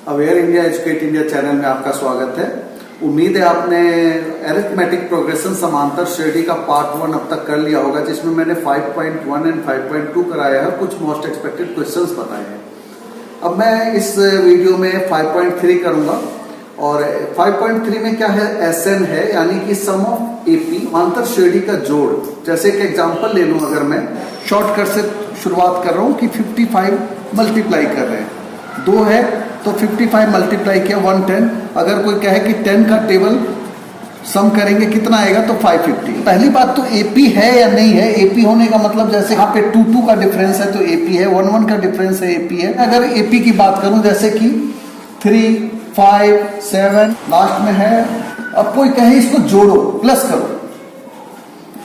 Aware India educate India channel में आपका स्वागत है। उम्मीद है आपने अरिथमेटिक प्रोग्रेशन समांतर श्रेणी का पार्ट 1 अब तक कर लिया होगा, जिसमें मैंने 5.1 एंड 5.2 कराया है, कुछ मोस्ट एक्सपेक्टेड क्वेश्चंस बताए हैं। अब मैं इस वीडियो में 5.3 करूंगा और 5.3 में क्या है, एसएन है, यानी कि सम ऑफ एपी समांतर श्रेणी का जोड़। जैसे कि एग्जांपल ले लूं, अगर मैं शॉर्टकट से शुरुआत कर रहा हूं कि 55 मल्टीप्लाई कर रहे हैं, 2 है तो 55 मल्टीप्लाई किया 110। अगर कोई कहे कि 10 का टेबल सम करेंगे कितना आएगा, तो 550। पहली बात तो एपी है या नहीं है। एपी होने का मतलब जैसे यहाँ पे 2 का डिफरेंस है तो एपी है, 1 का डिफरेंस है एपी है। अगर एपी की बात करूं जैसे कि 3, 5, 7 लास्ट में है, अब कोई कहे इसको जोड़ो, प्लस करो।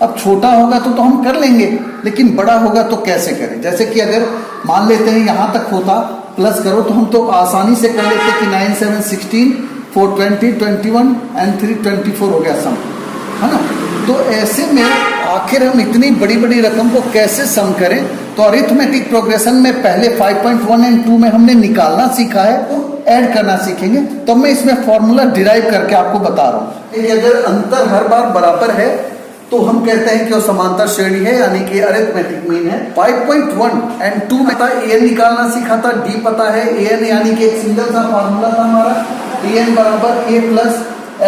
अब छोटा होगा तो हम कर लेंगे, लेकिन बड़ा होगा तो कैसे करें। जैसे कि अगर मान लेते हैं यहां तक होता, प्लस करो, तो हम तो आसानी से कर लेते कि 9, 7, 16, 4, 20, 21 एंड 3, 24 हो गया सम, है ना। तो ऐसे में आखिर हम इतनी बड़ी बड़ी रकम को कैसे सम करें। तो अरिथमेटिक प्रोग्रेशन में पहले 5.1 एंड 2 में हमने निकालना सीखा है, तो ऐड करना सीखेंगे। तो मैं इसमें फॉर्मूला डिराइव करके आपको बता रहा हूँ। अगर अंतर हर बार बराबर है तो हम कहते हैं कि वो समांतर श्रेणी है, यानी कि अरिथमेटिक मीन है। 5.1 एंड 2 में an निकालना सीखा था, d पता है, an यानी कि एक सिंगल सा फार्मूला था हमारा, an बराबर a plus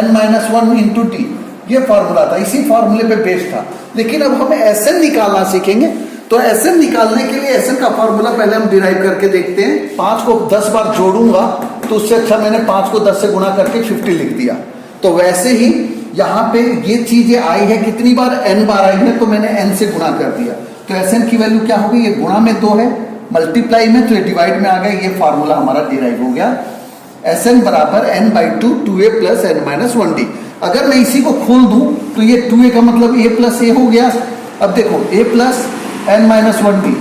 n minus 1 into D, ये फार्मूला था, इसी फार्मूले पे बेस्ड था। लेकिन अब हम एसएन निकालना सीखेंगे। तो एसएन निकालने के लिए एसएन का फार्मूला पहले हम डिराइव करके देखते हैं। 5 को 10 बार जोड़ूंगा तो उससे अच्छा मैंने 5 को 10 से गुणा करके 50 लिख दिया। तो वैसे ही यहाँ पे ये चीजें आई है, कितनी बार, n बार आई है, तो मैंने n से गुणा कर दिया। तो एसएन की वैल्यू क्या होगी, ये गुणा में 2 है, मल्टीप्लाई में तो ये डिवाइड में आ गया। ये फार्मूला हमारा डिराइव हो गया, एसएन बराबर n/2 2a plus n minus 1d। अगर मैं इसी को खोल दूं तो ये 2a का मतलब a प्लस a हो गया। अब देखो a plus n minus 1d,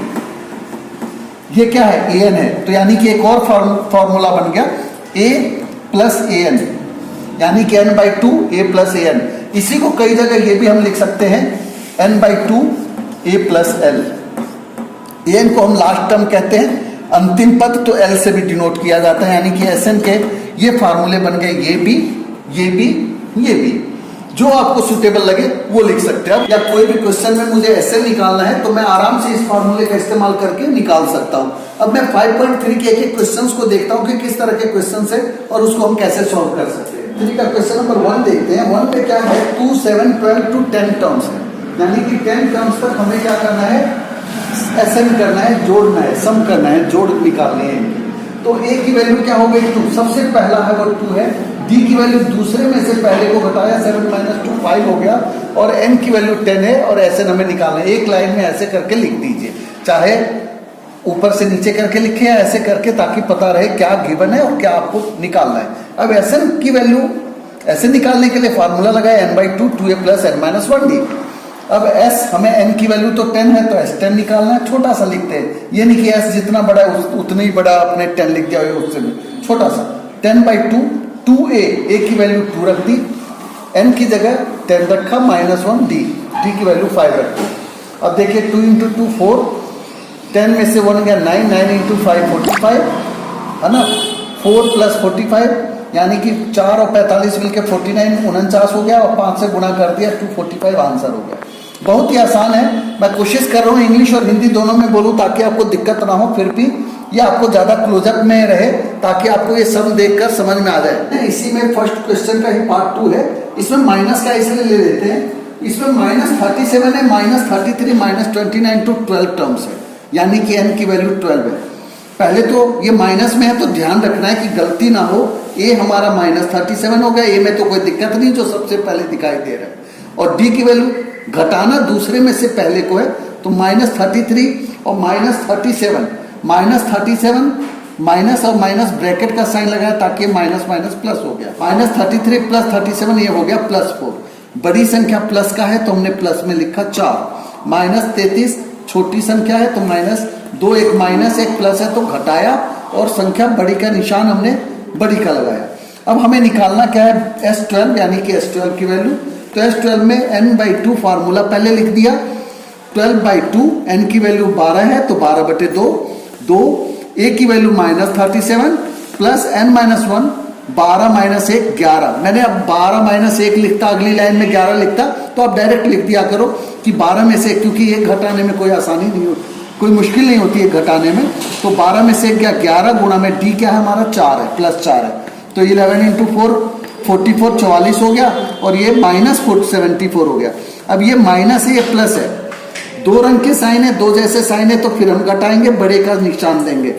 ये क्या है, an है, तो यानी कि एक और फार्मूला बन गया a प्लस an, यानी कि n/2 a प्लस an। इसी को कई जगह ये भी हम लिख सकते हैं n/2 a plus l। an को हम लास्ट टर्म कहते हैं, अंतिम पद, तो l से भी डिनोट किया जाता है, यानी कि एसएन के ये फार्मूले बन गए, ये भी, ये भी, ये भी। जो आपको सुटेबल लगे वो लिख सकते हैं। या कोई भी क्वेश्चन में मुझे एसएन निकालना है तो मैं आराम से इस फार्मूले का इस्तेमाल करके निकाल सकता हूं। अब मैं 5.3 के एक क्वेश्चंस को देखता हूं कि किस तरह के क्वेश्चंस है और उसको हम कैसे सॉल्व कर सकते हैं। 3 का क्वेश्चन नंबर 1 देखते हैं। 1 पे क्या है, 2, 7, 12 to 10 टर्म्स है, यानी कि 10 टर्म्स तक हमें क्या करना है, एसएन करना है, जोड़ना है, सम करना है, जोड़ निकालने हैं। तो a की वैल्यू क्या हो गई, 2, सबसे पहला है वो 2 है। d की वैल्यू दूसरे में से पहले को घटाया, 7 माइनस 2 5 हो गया, और n की वैल्यू 10 है, और एसएन हमें निकालना है। एक लाइन में ऐसे करके लिख दीजिए, चाहे ऊपर से नीचे करके लिखे या ऐसे करके, ताकि पता रहे क्या गिवन है और क्या आपको निकालना है। अब एसएन की वैल्यू ऐसे निकालने के लिए फार्मूला लगाया n/2 2a plus n minus 1d। अब s, हमें n की वैल्यू तो 10 है, तो s10 निकालना है, छोटा सा लिखते हैं, ये नहीं कि s जितना बड़ा है उतना ही बड़ा अपने 10 लिख दिया, उससे भी छोटा सा। 10/2 2a, a की वैल्यू 2 रख दी, n की जगह 10 रखा, माइनस 1 d, d की वैल्यू 5 रखी। अब देखिए 2 इंटू 2 4, 10 में से 1 गया 9, 9 इंटू 5 45, है ना, 4 प्लस 45, यानी कि 4 और 45 मिलकर 49, 49 हो गया, और 5 से गुणा कर दिया, 245 आंसर हो गया। बहुत ही आसान है। मैं कोशिश कर रहा हूँ इंग्लिश और हिंदी दोनों में बोलूँ ताकि आपको दिक्कत ना हो, फिर भी ये आपको ज्यादा क्लोजअप में रहे, ताकि आपको ये सब देखकर समझ में आ जाए। इसी में फर्स्ट क्वेश्चन का ही पार्ट 2 है, इसमें माइनस का इसलिए ले लेते हैं, इसमें -37 है, -33, -29 to 12 टर्म्स है, यानी कि n की वैल्यू 12 है। पहले तो ये माइनस में है तो ध्यान रखना है कि गलती ना हो, a हमारा -37 हो गया, a में तो कोई दिक्कत नहीं, जो सबसे पहले दिखाई दे रहा है, और d की वैल्यू घटाना दूसरे में से पहले को है, तो -33 और -37, -37 माइनस और माइनस ब्रैकेट का साइन लगाया ताकि माइनस माइनस प्लस हो गया, -33 प्लस 37 ये हो गया +4। बड़ी संख्या प्लस का है तो हमने प्लस में लिखा 4, -33 छोटी संख्या है तो -2, एक माइनस एक प्लस है तो घटाया, और संख्या बड़ी का निशान हमने बड़ी का लगाया। अब हमें निकालना क्या है, S12, यानी कि S12 की वैल्यू। तो S12 में n/2 फार्मूला पहले लिख दिया, 12/2, n की वैल्यू 12 है तो 12/2, 2, a की value -37, plus n minus 1, 12 minus 1 11। मैंने अब 12 माइनस 1 लिखता, अगली लाइन में 11 लिखता, तो आप डायरेक्ट लिख दिया करो कि 12 में से, क्योंकि ये घटाने में कोई आसानी नहीं होती, कोई मुश्किल नहीं होती है घटाने में। तो 12 में से 11 गुणा में d क्या है हमारा 4 है, प्लस 4 है, तो 11 इंटू 4 44 44 हो गया, और ये माइनस 74 हो गया। अब ये माइनस है, ये प्लस है, दो रंग के साइन है, दो जैसे साइन है, तो फिर हम घटाएंगे, बड़े का निशान देंगे।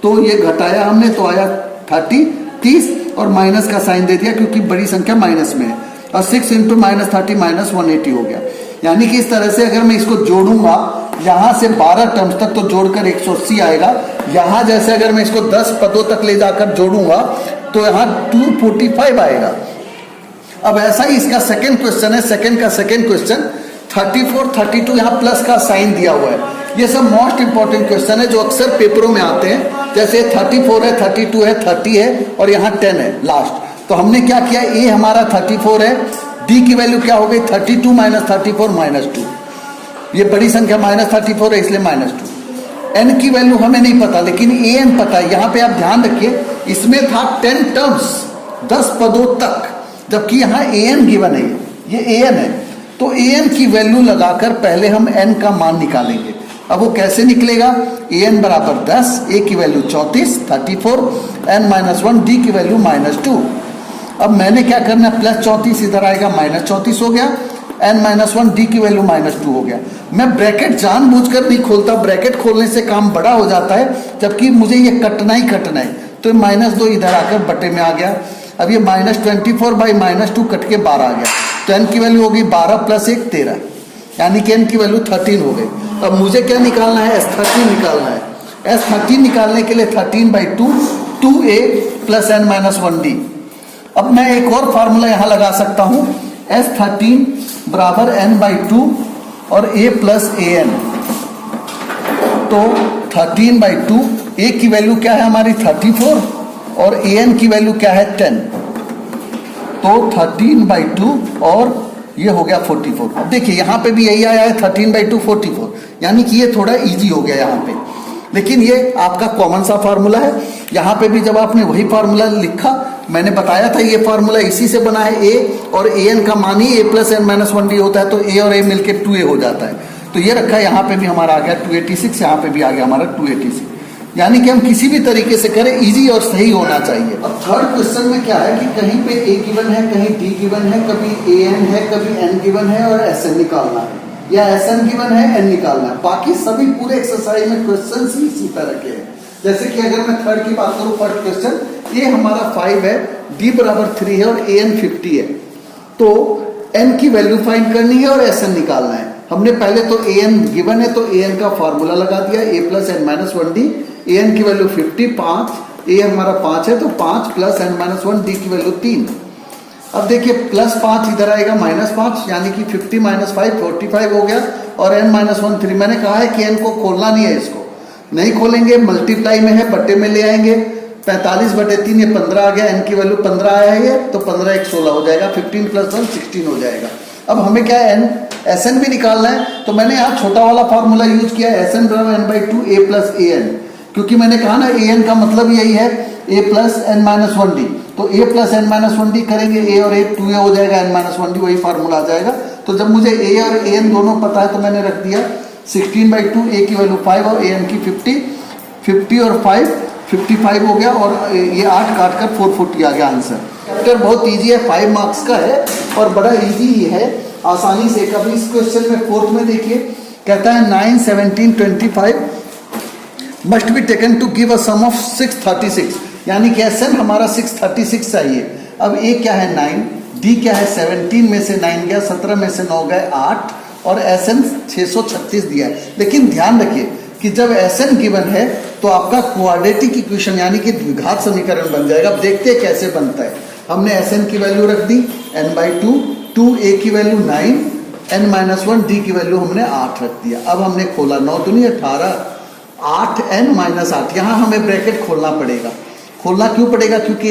तो ये घटाया हमने, तो आया 30 और माइनस का साइन दे दिया क्योंकि बड़ी संख्या माइनस में है, और 6 इंटू माइनस 30 माइनस 180 हो गया। यानी कि इस तरह से अगर मैं इसको जोड़ूंगा यहां से 12 टर्म्स तक, तो जोड़कर 180 आएगा। यहां जैसे अगर मैं इसको 10 पदों तक ले जाकर जोड़ूंगा तो यहां 245 आएगा। अब ऐसा ही इसका सेकंड क्वेश्चन है, सेकंड का सेकंड क्वेश्चन 34 32, यहाँ प्लस का साइन दिया हुआ है। ये सब मोस्ट इंपॉर्टेंट क्वेश्चन है जो अक्सर पेपरों में आते हैं। जैसे 34 है, 32 है, 30 है और यहाँ 10 है लास्ट। तो हमने क्या किया, ए हमारा 34 है, डी की वैल्यू क्या हो गई 32 माइनस 34 माइनस 2। ये बड़ी संख्या माइनस 34 है इसलिए माइनस 2। एन की वैल्यू हमें नहीं पता, लेकिन ए एन पता है। यहाँ पे आप ध्यान रखिए, इसमें था 10 टर्म्स, 10 पदों तक, जबकि यहाँ ए एन गिवन है, ये ए एन है। तो ए एन की वैल्यू लगाकर पहले हम एन का मान निकालेंगे। अब वो कैसे निकलेगा, ए एन बराबर 10, ए की वैल्यू 34 34, एन माइनस 1, डी की वैल्यू माइनस 2। अब मैंने क्या करना है, प्लस 34 इधर आएगा, माइनस 34 हो गया, एन माइनस 1, डी की वैल्यू माइनस 2 हो गया। मैं ब्रैकेट जानबूझकर नहीं खोलता, ब्रैकेट खोलने से काम बड़ा हो जाता है, जबकि मुझे ये कटना ही कटना है। तो माइनस 2 इधर आकर बटे में आ गया। अब ये माइनस 24 बाई माइनस 2 कट के 12 आ गया। तो एन की वैल्यू होगी 12 प्लस 1 13, यानी कि एन की वैल्यू 13 हो गई। अब मुझे क्या निकालना है, S13 निकालना है। S13 निकालने के लिए 13/2 2a plus n minus 1d। अब मैं एक और फार्मूला यहां लगा सकता हूं, S13 बराबर n/2 और a प्लस an। तो 13/2, a की वैल्यू क्या है हमारी 34 और an की वैल्यू क्या है 10। तो 13/2 और ये हो गया 44। अब देखिए यहाँ पे भी यही आया है 13/2 44, यानी कि ये थोड़ा इजी हो गया यहाँ पे। लेकिन ये आपका कॉमन सा फार्मूला है। यहाँ पे भी जब आपने वही फार्मूला लिखा, मैंने बताया था ये फार्मूला इसी से बना है। ए और ए एन का मान ही a plus n minus 1d होता है, तो ए और ए मिलके 2a हो जाता है। तो ये रखा, यहाँ पे भी हमारा आ गया 286, यहाँ पे भी आ गया हमारा 286। यानी कि हम किसी भी तरीके से करें, इजी और सही होना चाहिए। अब थर्ड क्वेश्चन में क्या है कि कहीं पे ए गिवन है, कहीं डी गिवन है, कभी ए एन है, कभी एन गिवन है और एस एन निकालना है, या एस एन गिवन है एन निकालना है। बाकी सभी पूरे एक्सरसाइज में क्वेश्चन ही इसी तरह के हैं। जैसे कि अगर मैं थर्ड की बात करूं, फर्स्ट क्वेश्चन, ए हमारा 5 है, डी बराबर 3 है और ए एन 50 है। तो एन की वैल्यू फाइंड करनी है और एस एन निकालना है। हमने पहले तो ए एन गिवन है तो ए एन का फॉर्मूला लगा दिया, ए plus N minus 1d। A N की वैल्यू 50, 5, ए हमारा 5 है तो 5 प्लस एन माइनस 1, डी की वैल्यू 3। अब देखिए प्लस 5 इधर आएगा माइनस 5, यानी कि 50 माइनस 5 45 हो गया, और एन माइनस 1 3। मैंने कहा है कि एन को खोलना नहीं है, इसको नहीं खोलेंगे, मल्टीप्लाई में है, बट्टे में ले आएंगे। 45/3 ये 15 आ गया, एन की वैल्यू 15 आया है, तो 15 1 16 हो जाएगा, 15 प्लस 1 16 हो जाएगा। अब हमें क्या है, एन एस एन भी निकालना है, तो मैंने यहाँ छोटा वाला फॉर्मूला यूज किया, एस एन बराबर n/2 a plus A N, क्योंकि मैंने कहा ना ए एन का मतलब यही है a plus n minus 1d। तो a plus n minus 1d करेंगे, a और a 2a हो जाएगा, n माइनस 1d वही फार्मूला आ जाएगा। तो जब मुझे a और a n दोनों पता है तो मैंने रख दिया 16/2, a की वैल्यू 5 और a n की 50 और 5 55 हो गया, और ये 8 काट कर 440 आ गया आंसर। चैप्टर बहुत ईजी है, 5 मार्क्स का है और बड़ा ईजी ही है, आसानी से। कभी इस क्वेश्चन में फोर्थ में देखिए, कहता है 9 17 25 must be taken to give a sum of 636, यानी कि एस एन हमारा 636 चाहिए। अब ए क्या है 9, डी क्या है 17 में से 9 गया, 17 में से 9 गए 8, और एस एन 636 दिया है। लेकिन ध्यान रखिए कि जब एस एन गिवन है तो आपका क्वाड्रेटिक इक्वेशन यानी कि द्विघात समीकरण बन जाएगा। अब देखते हैं कैसे बनता है। हमने एस एन की वैल्यू रख दी n/2, 2a की वैल्यू 9, n माइनस 1, डी की वैल्यू हमने 8 रख दिया। अब हमने खोला 9 दूनी 18, 8n माइनस 8, यहाँ हमें ब्रैकेट खोलना पड़ेगा। खोलना क्यों पड़ेगा, क्योंकि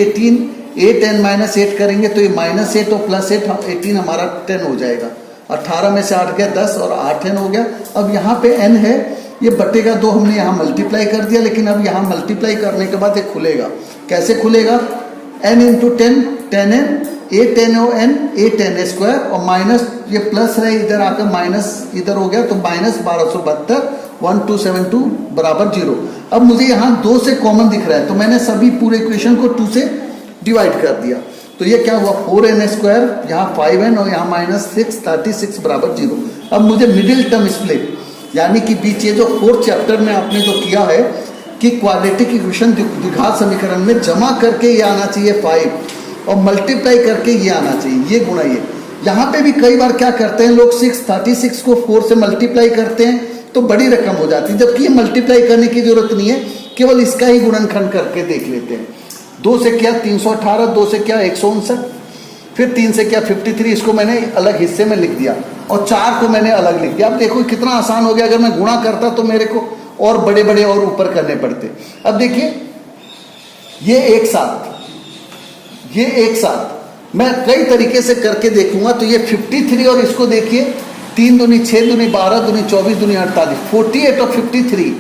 8 n माइनस 8 करेंगे तो ये -8 और +8 18 हमारा 10 हो जाएगा। 18 में से 8 गया 10 और 8n हो गया। अब यहाँ पे n है, ये बटेगा 2 हमने यहाँ मल्टीप्लाई कर दिया, लेकिन अब यहाँ मल्टीप्लाई करने के बाद ये खुलेगा। कैसे खुलेगा? n into 10 10n a 10 o n a 10 square और माइनस ये प्लस है, इधर आकर माइनस इधर हो गया तो माइनस 1272 1272 बराबर 0। अब मुझे यहाँ 2 से कॉमन दिख रहा है तो मैंने सभी पूरे इक्वेशन को 2 से डिवाइड कर दिया। तो ये क्या हुआ 4n स्क्वायर, यहाँ 5n और यहाँ माइनस 6 36 बराबर 0। अब मुझे मिडिल टर्म स्प्लिट यानी कि बीच ये जो 4th चैप्टर में आपने जो किया है कि क्वाड्रेटिक इक्वेशन द्विघात समीकरण में जमा करके ये आना चाहिए 5 और मल्टीप्लाई करके ये आना चाहिए, ये गुणा ये। यहाँ पे भी कई बार क्या करते हैं लोग 36 को 4 से मल्टीप्लाई करते हैं तो बड़ी रकम हो जाती है, जबकि ये मल्टीप्लाई करने की जरूरत नहीं है, केवल इसका ही गुणनखंड करके देख लेते हैं। 2 से क्या 318, 2 से क्या 159, फिर 3 से क्या 53, इसको मैंने अलग हिस्से में लिख दिया और 4 को मैंने अलग लिख दिया। अब देखो कितना आसान हो गया, अगर मैं गुणा करता तो मेरे को और बड़े बड़े और ऊपर करने पड़ते। अब देखिए ये एक साथ मैं कई तरीके से करके देखूंगा तो ये 53 और इसको देखिए 3 दूनी 6 दूनी 12 दूनी 24 दूनी 48 48 और 53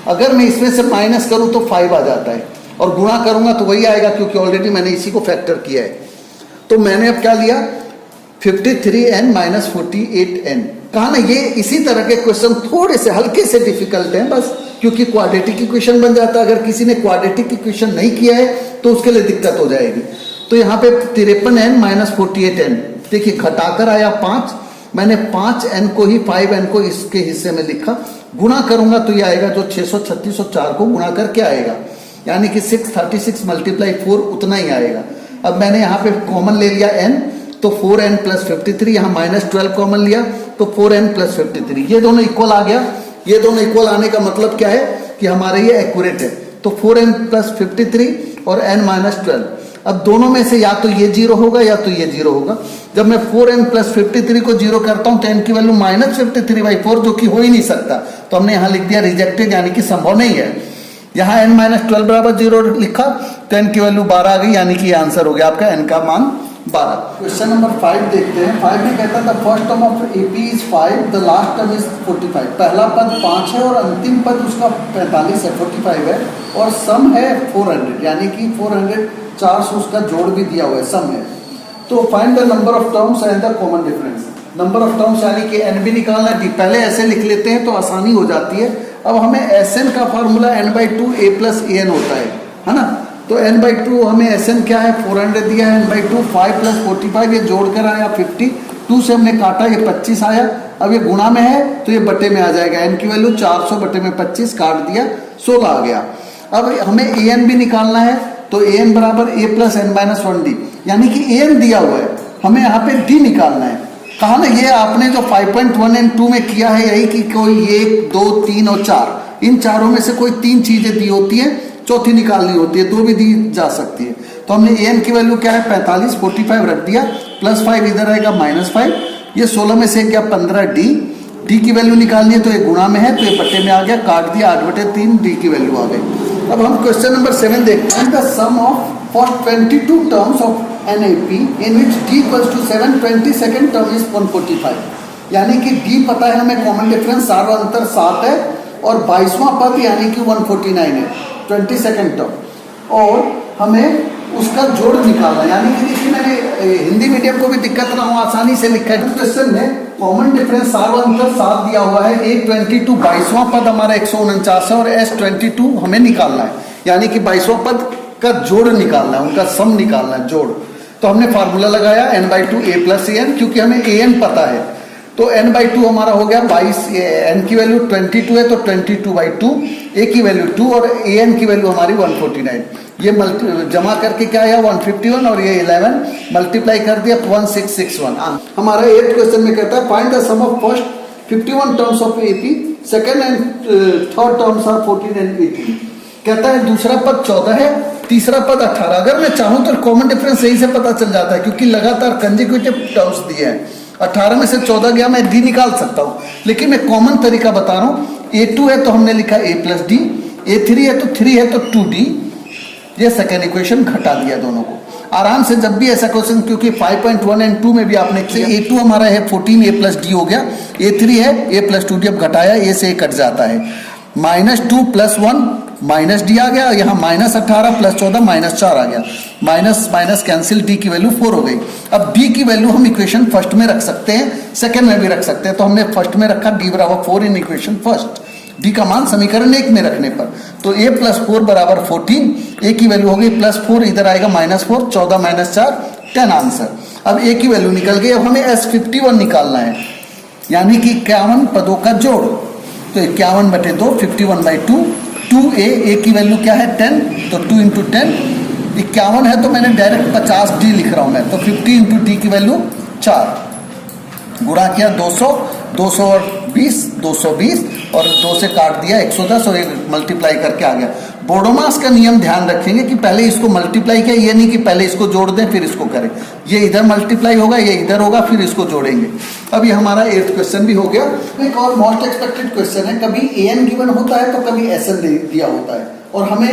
अगर मैं इसमें से माइनस करूं तो 5 आ जाता है और गुणा करूंगा तो वही आएगा क्योंकि ऑलरेडी मैंने इसी को फैक्टर किया है। तो मैंने अब क्या लिया 53n माइनस 48n। कहा ना ये इसी तरह के क्वेश्चन थोड़े से हल्के से डिफिकल्ट हैं बस, क्योंकि क्वाड्रेटिक इक्वेशन बन जाता है। अगर किसी ने क्वाड्रेटिक इक्वेशन नहीं किया है तो उसके लिए दिक्कत हो जाएगी। तो यहाँ पे 53n माइनस 48n देखिए घटाकर आया 5, मैंने 5n को ही 5n को इसके हिस्से में लिखा, गुणा करूंगा तो ये आएगा जो 636 और 4 को गुणा करके आएगा, यानी कि 636 मल्टीप्लाई 4 उतना ही आएगा। अब मैंने यहाँ पे कॉमन ले लिया n तो 4n प्लस 53, यहाँ माइनस 12 कॉमन लिया तो 4n प्लस 53, ये दोनों इक्वल आ गया। ये दोनों इक्वल आने का मतलब क्या है कि हमारे ये एक्यूरेट है। तो 4n प्लस 53 और n माइनस 12, अब दोनों में से या तो ये 0 होगा या तो ये 0 होगा। जब मैं 4n प्लस 53 को 0 करता हूँ तो n की वैल्यू माइनस 53/4 जो कि हो ही नहीं सकता, तो हमने यहाँ लिख दिया रिजेक्टेड, यानी कि संभव नहीं है। यहाँ n माइनस 12 बराबर 0 लिखा तो n की वैल्यू 12 आ गई, यानी कि ये आंसर हो गया आपका n का मान 12। क्वेश्चन नंबर 5 देखते हैं। 5 में कहता था first term of AP is 5, the last term is 45। पहला पद 5 है और अंतिम पद उसका 45 है, 45 है और सम है 400, यानी कि 400 400 उसका जोड़ भी दिया हुआ है, सम है। तो find the number of terms and the common difference. Number of terms यानी कि n भी निकालना है, पहले ऐसे लिख लेते हैं तो आसानी हो जाती है। अब हमें Sn का formula n/2 a plus an होता है ना। तो n/2 हमें Sn क्या है 400 दिया है, n/2 5 प्लस 45 ये जोड़कर आया 50, 2 से हमने काटा ये 25 आया। अब ये गुणा में है तो ये बटे में आ जाएगा, n की वैल्यू 400 बटे में 25 काट दिया 16 आ गया। अब हमें an भी निकालना है तो an बराबर a plus n minus 1d, यानी कि an दिया हुआ है, हमें यहाँ पे d निकालना है। कहा ना ये आपने जो 5.1 एंड 2 में किया है यही कि कोई 1 2 3 और 4, इन चारों में से कोई 3 चीजें दी होती है, चौथी निकालनी होती है, 2 भी दी जा सकती है। तो हमने an की वैल्यू क्या है 45, 45 रख दिया, प्लस 5 इधर आएगा माइनस 5, ये 16 में से क्या 15d, d की वैल्यू निकालनी है तो ये गुणा में है तो ये बटे में आ गया, काट दिया 8/3, d की वैल्यू आ गई। अब हम क्वेश्चन नंबर 7 देखते हैं। The sum of for 22 terms of NAP in which d equals to 7, 22nd term is 145, यानी कि d पता है हमें, कॉमन डिफरेंस सारा अंतर 7 है और 22वां पद यानी कि 149 है 22nd टर्म, और हमें उसका जोड़ निकालना, यानी कि देखिए मैंने हिंदी मीडियम को भी दिक्कत ना हो आसानी से लिखा है। क्वेश्चन में कॉमन डिफरेंस सारा अंतर 7 दिया हुआ है, A22 22वां पद हमारा 149 है और S22 हमें निकालना है, यानी कि 22वां पद का जोड़ निकालना है, उनका सम निकालना है, जोड़। तो हमने फार्मूला लगाया n/2 a प्लस an, क्योंकि हमें an पता है तो n/2 हमारा हो गया 22, n की वैल्यू 22 है तो 22/2, a की वैल्यू 2 और an की वैल्यू हमारी 149, ये जमा करके क्या आया 151 और ये 11 मल्टीप्लाई कर दिया 1661। हमारा 8th क्वेश्चन में कहता है find the sum of first 51 terms of AP, second and third terms are 14 and 18। कहता है दूसरा पद 14 है, तीसरा पद 18। अगर मैं चाहूं तो कॉमन डिफरेंस सही से पता चल जाता है क्योंकि लगातार कंसेक्यूटिव टर्म्स दिए हैं। 18 में से 14 गया, मैं d निकाल सकता हूं, लेकिन मैं कॉमन तरीका बता रहा हूं। A2 है तो हमने लिखा a प्लस d, A3 है तो 3 है तो 2d, ये सेकेंड इक्वेशन घटा दिया दोनों को आराम से। जब भी ऐसा क्वेश्चन, क्योंकि 5.1 एंड 2 में भी आपने A2 हमारा है 14 a प्लस d हो गया, A3 है a प्लस 2d, अब घटाया a से a कट जाता है -2 + 1 -d आ गया, यहाँ -18 + 14 -4 आ गया, माइनस माइनस कैंसिल, डी की वैल्यू 4 हो गई। अब डी की वैल्यू हम इक्वेशन फर्स्ट में रख सकते हैं, सेकंड में भी रख सकते हैं, तो हमने फर्स्ट में रखा d बराबर 4 इन इक्वेशन फर्स्ट, डी का मान समीकरण 1 में रखने पर, तो a + 4 बराबर 14, a की वैल्यू हो गई +4, इधर आएगा -4, 14 - 4 10 आंसर। अब a की वैल्यू निकल गई, अब हमें S51 निकालना है, यानी कि 51 पदों का जोड़, तो 51/2 51/2, 2a, a की वैल्यू क्या है 10, तो 2 × 10, 51 है तो मैंने डायरेक्ट 50d लिख रहा हूं मैं, तो 50 × d की वैल्यू 4, गुणा किया 200, 220, 220 और 2 से काट दिया 110 और 1 मल्टीप्लाई करके आ गया। बोडोमास का नियम ध्यान रखेंगे कि पहले इसको मल्टीप्लाई किया, ये नहीं कि पहले इसको जोड़ दें फिर इसको करें, ये इधर मल्टीप्लाई होगा, ये इधर होगा, फिर इसको जोड़ेंगे। अब ये हमारा 8th क्वेश्चन भी हो गया। एक और मोस्ट एक्सपेक्टेड क्वेश्चन है, कभी an गिवन होता है तो कभी SN दिया होता है और हमें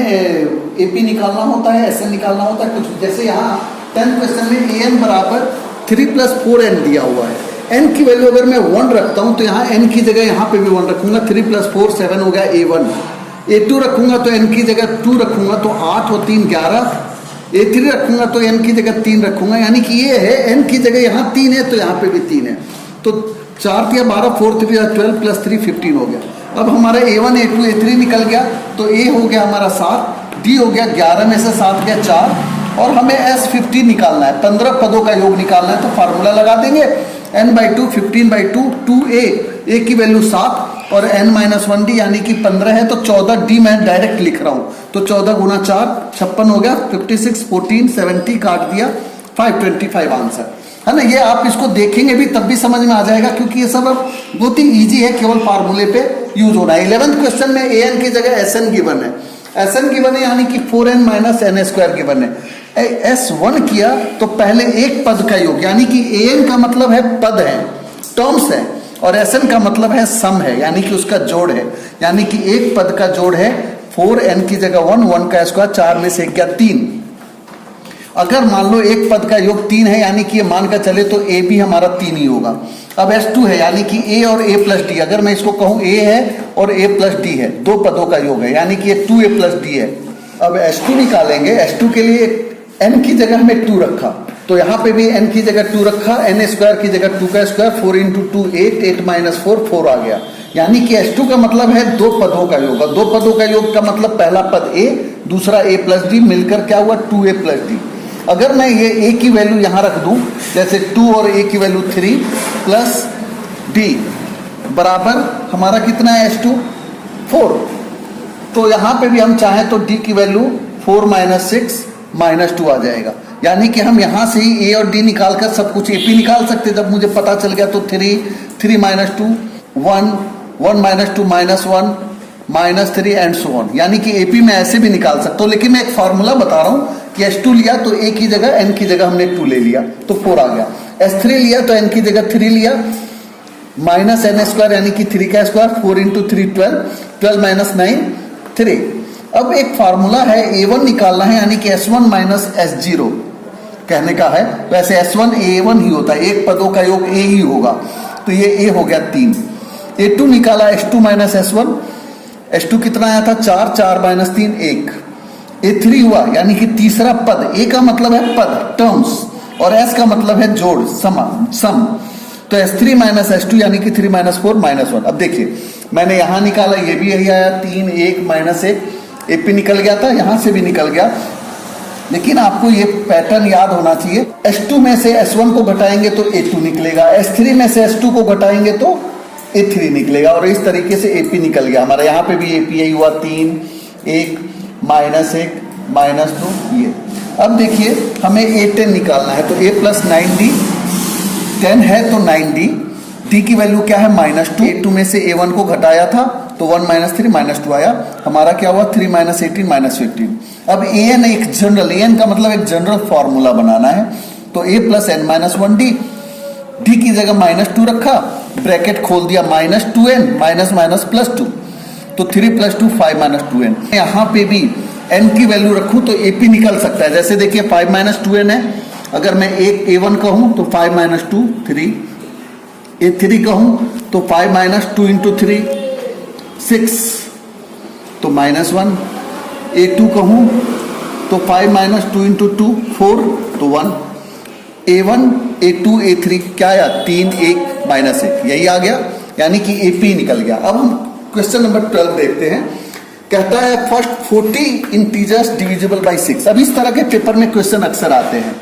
AP निकालना होता है, SN निकालना होता है कुछ, जैसे यहाँ 10th क्वेश्चन में an बराबर 3 + 4n दिया हुआ है, n की वैल्यू अगर मैं 1 रखता हूं तो यहाँ n की जगह यहाँ पे भी 1 रखूंगा, 3 + 4 7 हो गया a1, a2 रखूंगा तो n की जगह 2 रखूंगा तो 8 और 3 11, a3 रखूंगा तो n की जगह 3 रखूंगा, यानी कि ये है n की जगह यहाँ 3 है तो यहाँ पे भी 3 है, तो 4 × 12 4 × 3 12 + 3 15 हो गया। अब हमारा a1 a2 a3 निकल गया, तो a हो गया हमारा 7, d हो गया 11 में से 7 गया 4, और हमें S50 निकालना है, 15 पदों का योग निकालना है, तो फार्मूला लगा देंगे n/2 15/2 2a, a की वैल्यू 7 और n - 1d यानी कि 15 है, तो 14d मैं डायरेक्ट लिख रहा हूं, तो 14 × 4 56 हो गया, 56 14 70 काट दिया 525 आंसर है ना। ये आप इसको देखेंगे भी तब भी समझ में आ जाएगा, क्योंकि ये सब अब बहुत ही ईजी है, केवल फार्मूले पे यूज होना है। 11th क्वेश्चन में an की जगह SN गिवन है, SN गिवन है यानी कि 4n - n² गिवन है। S1 किया तो पहले एक पद का योग, यानी कि an का मतलब है पद है, टर्म्स है, और SN का मतलब है सम है, यानी कि उसका जोड़ है, यानी कि एक पद का जोड़ है 4n की जगह 1, 1 का स्क्वायर, 4 में से 1 गया 3। अगर मान लो एक पद का योग 3 है, यानी कि ये मान कर चले तो a भी हमारा 3 ही होगा। अब S2 है, यानी कि a और a + d, अगर मैं इसको कहूँ a है और a + d है, दो पदों का योग है, यानी कि ये 2a + d है। अब S2 निकालेंगे, S2 के लिए n की जगह हमें 2 रखा, तो यहाँ पे भी n की जगह 2 रखा, n² की जगह 2 का स्क्वायर, 4 × 2 8, 8 - 4 4 आ गया, यानी कि S2 का मतलब है दो पदों का योग, और दो पदों का योग का मतलब पहला पद a, दूसरा a + d, मिलकर क्या हुआ 2a + d। अगर मैं ये a की वैल्यू यहाँ रख दूं, जैसे 2 और a की वैल्यू 3 + d बराबर हमारा कितना है S2 4, तो यहाँ पे भी हम चाहें तो d की वैल्यू 4 - 6 - 2 आ जाएगा, यानी कि हम यहाँ से ही a और d निकाल कर सब कुछ AP निकाल सकते। जब मुझे पता चल गया तो 3 3 - 2 1 1 - 2 -1 -3 एंड सो ऑन, यानी कि AP में ऐसे भी निकाल सकता हूँ, लेकिन मैं एक फार्मूला बता रहा हूँ कि S2 लिया तो a की जगह n की जगह हमने 2 ले लिया तो 4 आ गया, S3 लिया तो n की जगह 3 लिया, -n² यानी कि 3 का स्क्वायर, 4 × 3 12, 12 - 9 3। अब एक फार्मूला है a1 निकालना है, यानी कि S1 - S0 कहने का है, वैसे S1 a1 ही होता है, एक पदों का योग a ही होगा, तो ये a हो गया 3। a2 निकाला S2 - S1, S2 कितना आया था 4 4 - 3 1, a3 हुआ, यानी कि तीसरा पद, a का मतलब है पद टर्म्स और s का मतलब है जोड़ सम, तो S3 - S2 यानी कि 3 - 4 -1। अब देखिए मैंने यहाँ निकाला, ये भी यही आया 3 1 -1, AP निकल गया था, यहाँ से भी निकल गया, लेकिन आपको ये पैटर्न याद होना चाहिए, S2 में से S1 को घटाएंगे तो A2 निकलेगा, S3 में से S2 को घटाएंगे तो A3 निकलेगा, और इस तरीके से AP निकल गया हमारा। यहाँ पे भी AP यही हुआ 3 1 -1 -2 ये। अब देखिए हमें A10 निकालना है, तो a + 9d, 10 है तो 9d, d की वैल्यू क्या है -2, A2 में से A1 को घटाया था तो 1 - 3 -2 आया, हमारा क्या हुआ 3 - 18 -15। अब an एक जनरल, an का मतलब एक जनरल फॉर्मूला बनाना है, तो a + n - 1d, d की जगह -2 रखा, ब्रैकेट खोल दिया, -2n -+ 2, तो 3 + 2 5 - 2n। यहाँ पे भी n की वैल्यू रखूं तो AP निकल सकता है, जैसे देखिए 5 - 2n है, अगर मैं एक A1 कहूं तो 5 - 2 3, A3 कहूं तो 5 - 2 × 3 6, तो -1, A2 कहूँ तो 5 - 2 × 2 4 तो 1, A1 A2 A3 क्या आया 3 1 -1 यही आ गया, यानी कि AP निकल गया। अब हम क्वेश्चन नंबर 12 देखते हैं। कहता है फर्स्ट 40 इंटीजर्स डिविजिबल बाई 6। अब इस तरह के पेपर में क्वेश्चन अक्सर आते हैं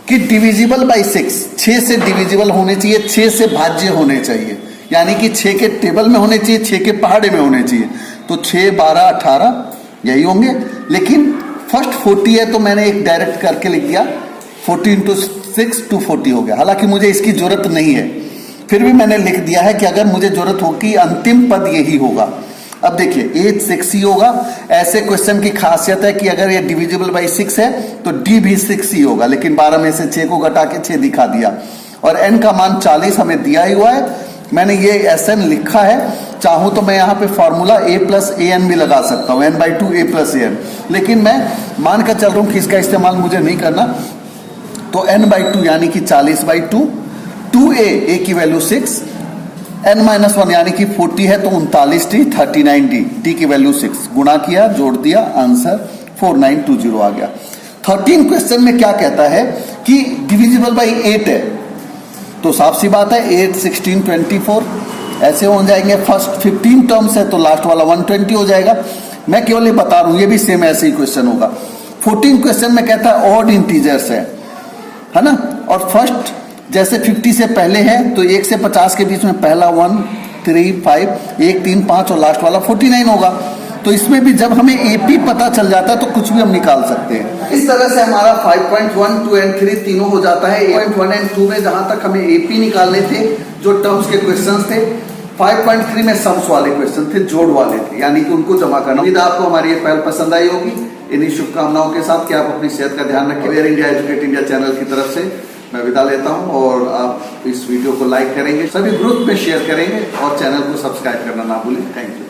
कि डिविजिबल बाई 6 से डिविजिबल होने चाहिए, 6 से भाज्य होने चाहिए, यानी कि 6 के टेबल में होने चाहिए, 6 के पहाड़े में होने चाहिए। तो 6 12 18 यही होंगे, लेकिन फर्स्ट 40 है तो मैंने एक डायरेक्ट करके लिख दिया 40 × 6 240 हो गया। हालांकि मुझे इसकी जरूरत नहीं है, फिर भी मैंने लिख दिया है कि अगर मुझे जरूरत होगी अंतिम पद यही होगा। अब देखिए 8 6 ही होगा। ऐसे क्वेश्चन की खासियत है कि अगर ये डिविजिबल बाई 6 है तो डी भी 6 ही होगा, लेकिन 12 में से 6 को घटा के 6 दिखा दिया। और n का मान 40 हमें दिया ही हुआ है, मैंने ये SN लिखा है। चाहूं तो मैं यहाँ पे फॉर्मूला a + an भी लगा सकता हूँ, n/2 a + an, लेकिन मैं मान कर चल रहा हूँ कि इसका इस्तेमाल मुझे नहीं करना। तो n/2 यानी कि 40/2, 2a की वैल्यू 6, n-1 यानी कि 40 है तो 39t 39d, d की वैल्यू 6, गुणा किया जोड़ दिया, आंसर 4920 आ गया। 13 क्वेश्चन में क्या कहता है कि डिविजिबल बाई 8 है, तो साफ सी बात है 8 16 24 ऐसे हो जाएंगे। फर्स्ट 15 टर्म्स है तो लास्ट वाला 120 हो जाएगा। मैं केवल ये बता रहा हूं, ये भी सेम ऐसे ही क्वेश्चन होगा। 14 क्वेश्चन में कहता है ऑड इंटीजर्स है ना, और फर्स्ट जैसे 50 से पहले है तो 1 से 50 के बीच में पहला 1 3 5 1 3 5 और लास्ट वाला 49 होगा। तो इसमें भी जब हमें AP पता चल जाता है तो कुछ भी हम निकाल सकते हैं। इस तरह से हमारा 5.1 2 और 3 तीनों हो जाता है। 8.1 और 2 में जहां तक हमें AP निकालने थे जो टर्म्स के क्वेश्चंस थे, 5.3 में सम्स वाले क्वेश्चन थे, जोड़ वाले थे, यानी कि उनको जमा करना। उम्मीद आपको हमारी ये पहल पसंद आई होगी। इन्हीं शुभकामनाओं के साथ कि आप अपनी सेहत का ध्यान रखें। Where India educate India channel की तरफ से मैं विदा लेता हूं, और आप इस वीडियो को लाइक करेंगे, सभी ग्रुप में शेयर करेंगे और चैनल को सब्सक्राइब करना ना भूलें। Thank you.